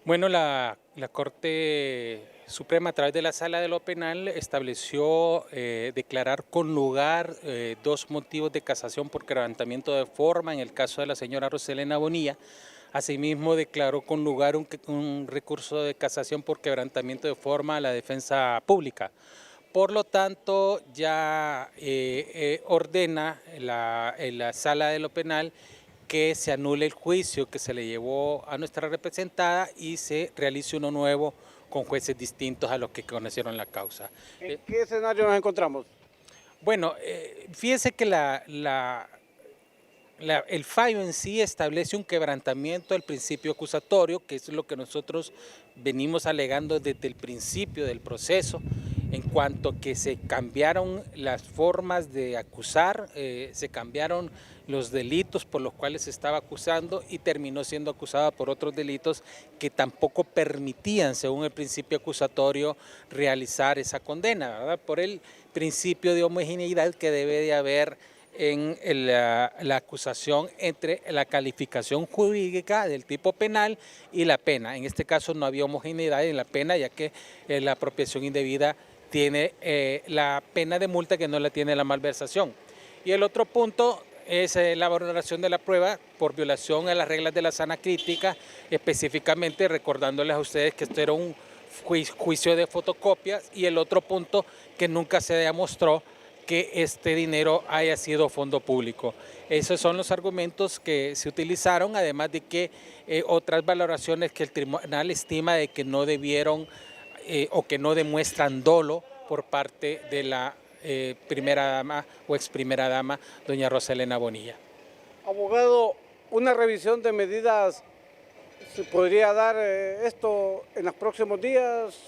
Bueno, la Corte Suprema a través de la Sala de lo Penal estableció declarar con lugar dos motivos de casación por quebrantamiento de forma en el caso de la señora Roselena Bonilla. Asimismo, declaró con lugar un recurso de casación por quebrantamiento de forma a la defensa pública. Por lo tanto, ya ordena la Sala de lo Penal que se anule el juicio que se le llevó a nuestra representada y se realice uno nuevo con jueces distintos a los que conocieron la causa. ¿En qué escenario nos encontramos? Bueno, fíjese que el fallo en sí establece un quebrantamiento del principio acusatorio, que es lo que nosotros venimos alegando desde el principio del proceso, en cuanto que se cambiaron las formas de acusar, se cambiaron los delitos por los cuales se estaba acusando y terminó siendo acusada por otros delitos que tampoco permitían, según el principio acusatorio, realizar esa condena, ¿verdad? Por el principio de homogeneidad que debe de haber en la acusación entre la calificación jurídica del tipo penal y la pena. En este caso no había homogeneidad en la pena, ya que la apropiación indebida tiene la pena de multa que no la tiene la malversación. Y el otro punto es la valoración de la prueba por violación a las reglas de la sana crítica, específicamente recordándoles a ustedes que esto era un juicio de fotocopias, y el otro punto que nunca se demostró que este dinero haya sido fondo público. Esos son los argumentos que se utilizaron, además de que otras valoraciones que el tribunal estima de que no debieron o que no demuestran dolo por parte de la primera dama o ex primera dama, doña Roselena Bonilla. Abogado, una revisión de medidas, ¿se podría dar esto en los próximos días?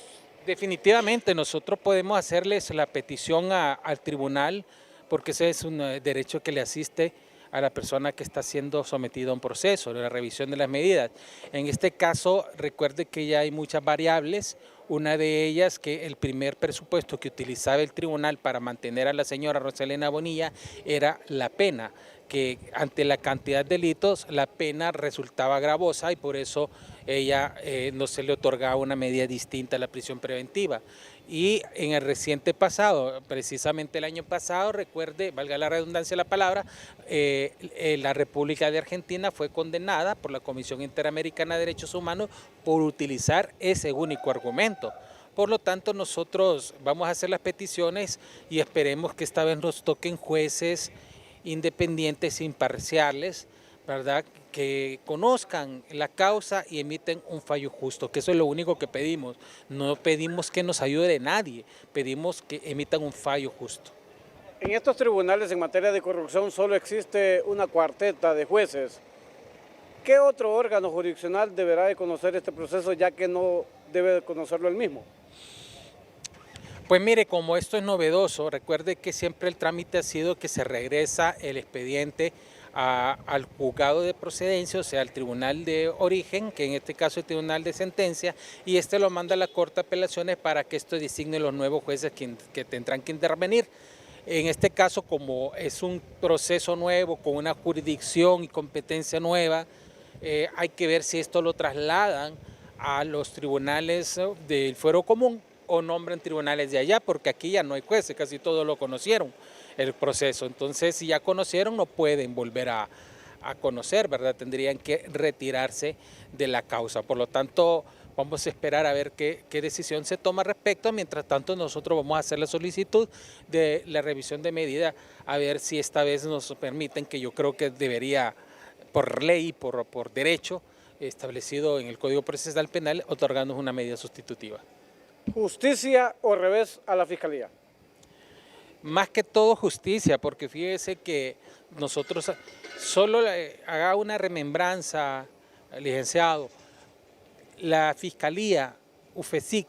Definitivamente nosotros podemos hacerles la petición al tribunal, porque ese es un derecho que le asiste a la persona que está siendo sometida a un proceso, de la revisión de las medidas. En este caso, recuerde que ya hay muchas variables, una de ellas que el primer presupuesto que utilizaba el tribunal para mantener a la señora Roselena Bonilla era la pena, que ante la cantidad de delitos la pena resultaba gravosa y por eso ella no se le otorgaba una medida distinta a la prisión preventiva. Y en el reciente pasado, precisamente el año pasado, recuerde, valga la redundancia de la palabra, la República de Argentina fue condenada por la Comisión Interamericana de Derechos Humanos por utilizar ese único argumento. Por lo tanto, nosotros vamos a hacer las peticiones y esperemos que esta vez nos toquen jueces independientes e imparciales, ¿verdad?, que conozcan la causa y emiten un fallo justo, que eso es lo único que pedimos. No pedimos que nos ayude nadie, pedimos que emitan un fallo justo. En estos tribunales en materia de corrupción solo existe una cuarteta de jueces. ¿Qué otro órgano jurisdiccional deberá de conocer este proceso, ya que no debe de conocerlo él mismo? Pues mire, como esto es novedoso, recuerde que siempre el trámite ha sido que se regresa el expediente al juzgado de procedencia, o sea, al tribunal de origen, que en este caso es el tribunal de sentencia, y este lo manda a la Corte de Apelaciones para que esto designe los nuevos jueces que tendrán que intervenir. En este caso, como es un proceso nuevo, con una jurisdicción y competencia nueva, hay que ver si esto lo trasladan a los tribunales del fuero común o nombran tribunales de allá, porque aquí ya no hay jueces, casi todos lo conocieron el proceso. Entonces, si ya conocieron, no pueden volver a conocer, ¿verdad? Tendrían que retirarse de la causa. Por lo tanto, vamos a esperar a ver qué decisión se toma al respecto. Mientras tanto, nosotros vamos a hacer la solicitud de la revisión de medida, a ver si esta vez nos permiten, que yo creo que debería, por ley, por derecho establecido en el Código Procesal Penal, otorgarnos una medida sustitutiva. ¿Justicia o revés a la Fiscalía? Más que todo justicia, porque fíjese que nosotros, solo haga una remembranza, licenciado, la Fiscalía, UFESIC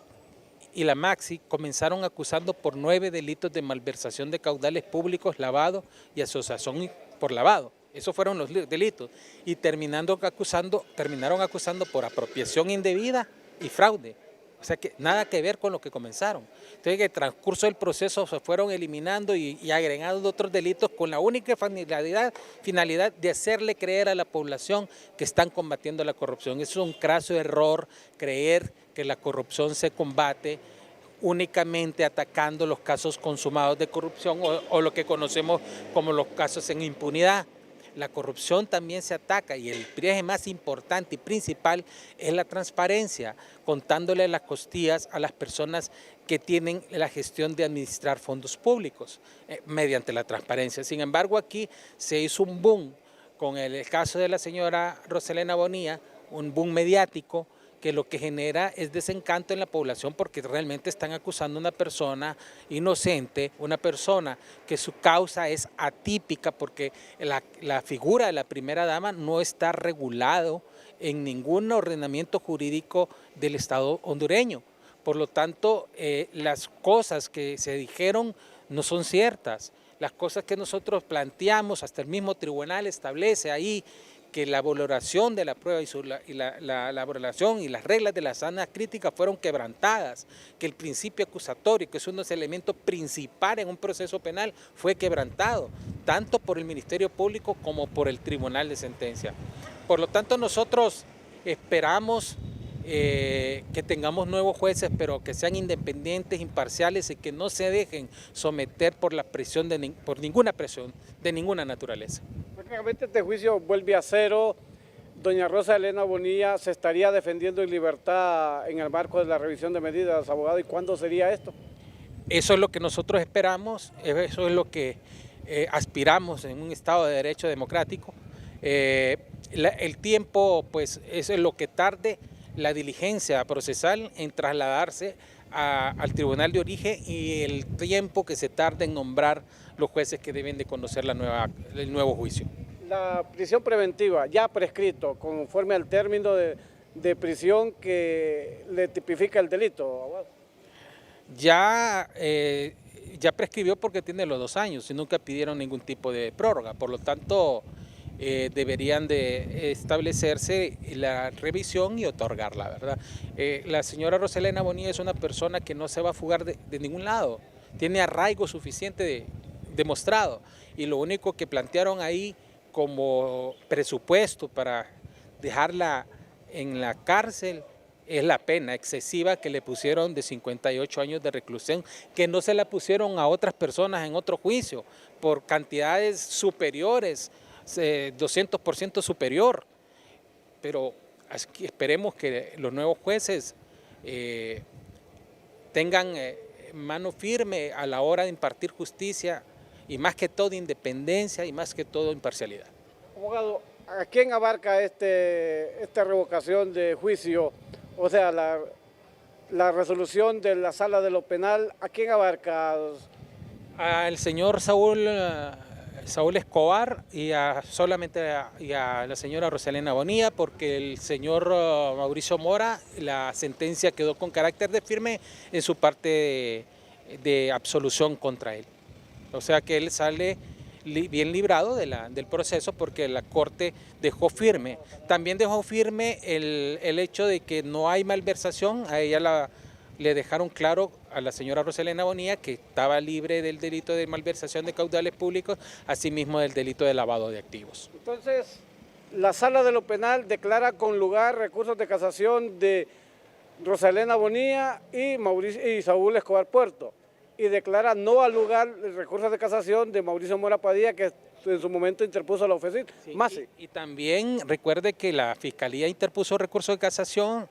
y la MAXI comenzaron acusando por 9 delitos de malversación de caudales públicos, lavado y asociación por lavado. Esos fueron los delitos. Y terminaron acusando por apropiación indebida y fraude. O sea que nada que ver con lo que comenzaron. Entonces, en el transcurso del proceso se fueron eliminando y agregando otros delitos con la única finalidad de hacerle creer a la población que están combatiendo la corrupción. Es un craso error creer que la corrupción se combate únicamente atacando los casos consumados de corrupción o lo que conocemos como los casos en impunidad. La corrupción también se ataca y el eje más importante y principal es la transparencia, contándole las costillas a las personas que tienen la gestión de administrar fondos públicos mediante la transparencia. Sin embargo, aquí se hizo un boom con el caso de la señora Roselena Bonilla, un boom mediático, que lo que genera es desencanto en la población porque realmente están acusando a una persona inocente, una persona que su causa es atípica porque la figura de la primera dama no está regulado en ningún ordenamiento jurídico del Estado hondureño. Por lo tanto, las cosas que se dijeron no son ciertas. Las cosas que nosotros planteamos, hasta el mismo tribunal establece ahí que la valoración de la prueba y la valoración y las reglas de la sana crítica fueron quebrantadas, que el principio acusatorio, que es uno de los elementos principales en un proceso penal, fue quebrantado, tanto por el Ministerio Público como por el Tribunal de Sentencia. Por lo tanto, nosotros esperamos que tengamos nuevos jueces, pero que sean independientes, imparciales y que no se dejen someter por la presión por ninguna presión de ninguna naturaleza. Prácticamente este juicio vuelve a cero. Doña Roselena Bonilla se estaría defendiendo en libertad en el marco de la revisión de medidas, abogado. ¿Y cuándo sería esto? Eso es lo que nosotros esperamos, eso es lo que aspiramos en un Estado de Derecho democrático. El tiempo, pues, eso es lo que tarde la diligencia procesal en trasladarse al tribunal de origen y el tiempo que se tarda en nombrar los jueces que deben de conocer el nuevo juicio. La prisión preventiva ya prescrito conforme al término de prisión que le tipifica el delito, abogado. Ya prescribió porque tiene los 2 años y nunca pidieron ningún tipo de prórroga, por lo tanto deberían de establecerse la revisión y otorgarla, ¿verdad? La señora Roselena Bonilla es una persona que no se va a fugar de ningún lado, tiene arraigo suficiente demostrado y lo único que plantearon ahí como presupuesto para dejarla en la cárcel es la pena excesiva que le pusieron de 58 años de reclusión, que no se la pusieron a otras personas en otro juicio por cantidades superiores, 200% superior, pero esperemos que los nuevos jueces tengan mano firme a la hora de impartir justicia y más que todo independencia y más que todo imparcialidad. Abogado, ¿a quién abarca esta revocación de juicio? O sea, la resolución de la Sala de lo Penal, ¿a quién abarca? Al señor Saúl Escobar y solamente a la señora Roselena Bonilla, porque el señor Mauricio Mora, la sentencia quedó con carácter de firme en su parte de absolución contra él. O sea que él sale bien librado del proceso porque la Corte dejó firme. También dejó firme el hecho de que no hay malversación. A ella le dejaron claro a la señora Roselena Bonilla que estaba libre del delito de malversación de caudales públicos, asimismo del delito de lavado de activos. Entonces, la Sala de lo Penal declara con lugar recursos de casación de Roselena Bonilla y Saúl Escobar Puerto, y declara no al lugar el recurso de casación de Mauricio Mora Padilla, que en su momento interpuso la oficina. Sí, y también recuerde que la Fiscalía interpuso recurso de casación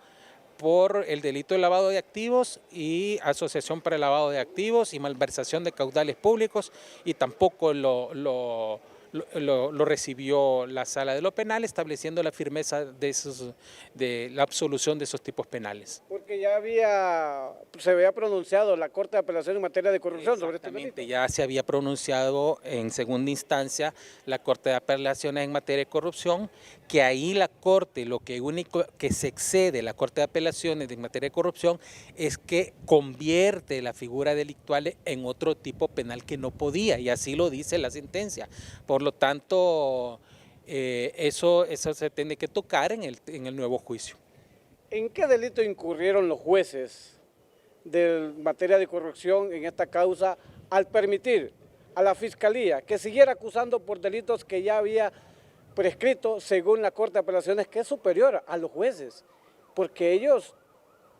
por el delito de lavado de activos y asociación para el lavado de activos y malversación de caudales públicos, y tampoco lo recibió la Sala de lo Penal, estableciendo la firmeza de la absolución de esos tipos penales. Porque ya se había pronunciado la Corte de Apelación en materia de corrupción sobre este delito. Ya se había pronunciado en segunda instancia la Corte de Apelaciones en materia de corrupción, que ahí la Corte, lo que único que se excede la Corte de Apelaciones en materia de corrupción es que convierte la figura delictual en otro tipo penal que no podía, y así lo dice la sentencia. Por lo tanto, eso se tiene que tocar en el nuevo juicio. ¿En qué delito incurrieron los jueces de materia de corrupción en esta causa al permitir a la Fiscalía que siguiera acusando por delitos que ya había prescrito según la Corte de Apelaciones, que es superior a los jueces? Porque ellos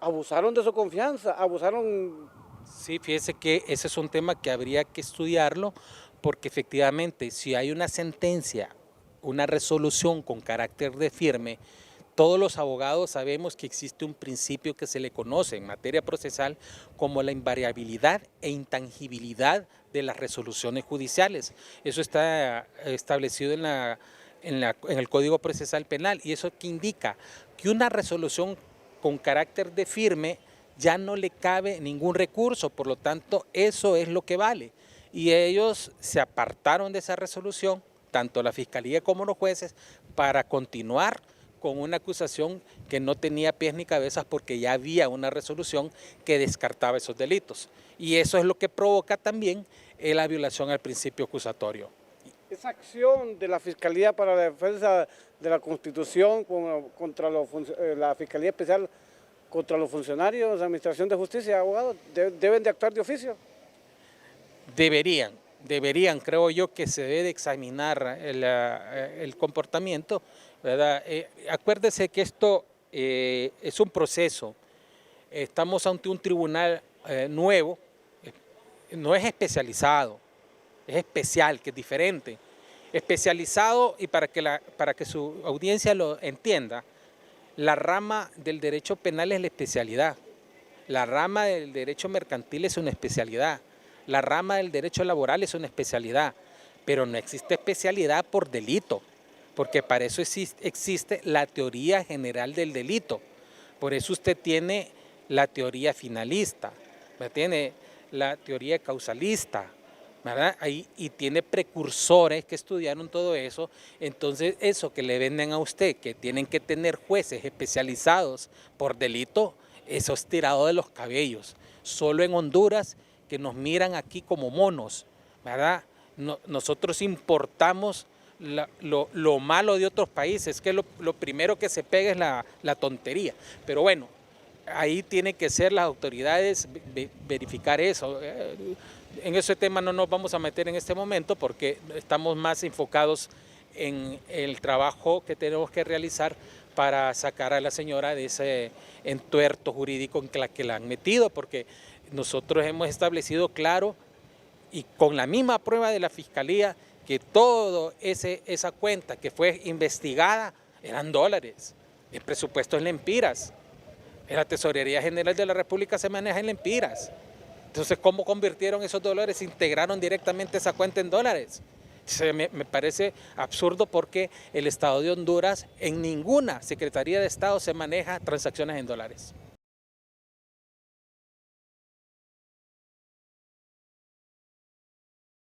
abusaron de su confianza, abusaron. Sí, fíjese que ese es un tema que habría que estudiarlo, porque efectivamente si hay una sentencia, una resolución con carácter de firme, todos los abogados sabemos que existe un principio que se le conoce en materia procesal como la invariabilidad e intangibilidad de las resoluciones judiciales. Eso está establecido en el Código Procesal Penal, y eso que indica que una resolución con carácter de firme ya no le cabe ningún recurso, por lo tanto eso es lo que vale. Y ellos se apartaron de esa resolución, tanto la Fiscalía como los jueces, para continuar con una acusación que no tenía pies ni cabezas, porque ya había una resolución que descartaba esos delitos. Y eso es lo que provoca también la violación al principio acusatorio. Esa acción de la Fiscalía para la Defensa de la Constitución contra la Fiscalía Especial contra los funcionarios de Administración de Justicia, abogados, deben de actuar de oficio. Deberían, creo yo que se debe examinar el comportamiento, ¿verdad? Acuérdese que esto es un proceso, estamos ante un tribunal nuevo, no es especializado, es especial, que es diferente. Especializado, y para que su audiencia lo entienda, la rama del derecho penal es la especialidad, la rama del derecho mercantil es una especialidad, la rama del derecho laboral es una especialidad, pero no existe especialidad por delito, porque para eso existe la teoría general del delito. Por eso usted tiene la teoría finalista, tiene la teoría causalista, ¿verdad? Y tiene precursores que estudiaron todo eso. Entonces eso que le venden a usted, que tienen que tener jueces especializados por delito, eso es tirado de los cabellos. Solo en Honduras, que nos miran aquí como monos, ¿verdad? Nosotros importamos lo malo de otros países, que lo primero que se pega es la tontería. Pero bueno, ahí tienen que ser las autoridades verificar eso. En ese tema no nos vamos a meter en este momento, porque estamos más enfocados en el trabajo que tenemos que realizar para sacar a la señora de ese entuerto jurídico en que la han metido, porque nosotros hemos establecido claro y con la misma prueba de la Fiscalía que toda esa cuenta que fue investigada eran dólares, el presupuesto es lempiras, la Tesorería General de la República se maneja en lempiras. Entonces, ¿cómo convirtieron esos dólares? Integraron directamente esa cuenta en dólares. Me parece absurdo, porque el Estado de Honduras en ninguna Secretaría de Estado se maneja transacciones en dólares.